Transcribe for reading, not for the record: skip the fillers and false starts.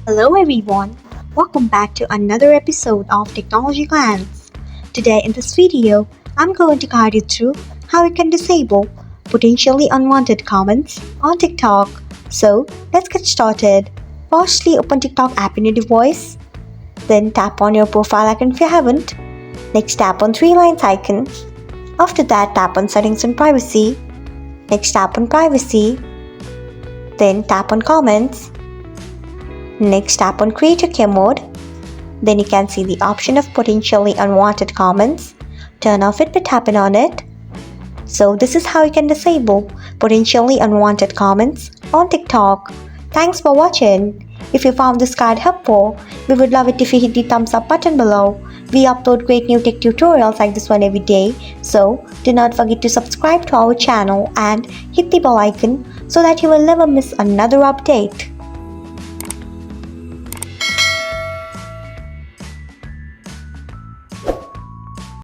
Hello everyone, welcome back to another episode of Technologyglance. Today in this video, I'm going to guide you through how you can disable potentially unwanted comments on TikTok. So let's get started. Firstly, open TikTok app in your device. Then tap on your profile icon if you haven't. Next, tap on three lines icon. After that, tap on settings and privacy. Next, tap on privacy. Then tap on comments. Next, tap on Create Care mode. Then you can see the option of potentially unwanted comments. Turn off it by tapping on it. So this is how you can disable potentially unwanted comments on TikTok. Thanks for watching. If you found this guide helpful, we would love it if you hit the thumbs up button below. We upload great new tech tutorials like this one every day. So do not forget to subscribe to our channel and hit the bell icon so that you will never miss another update.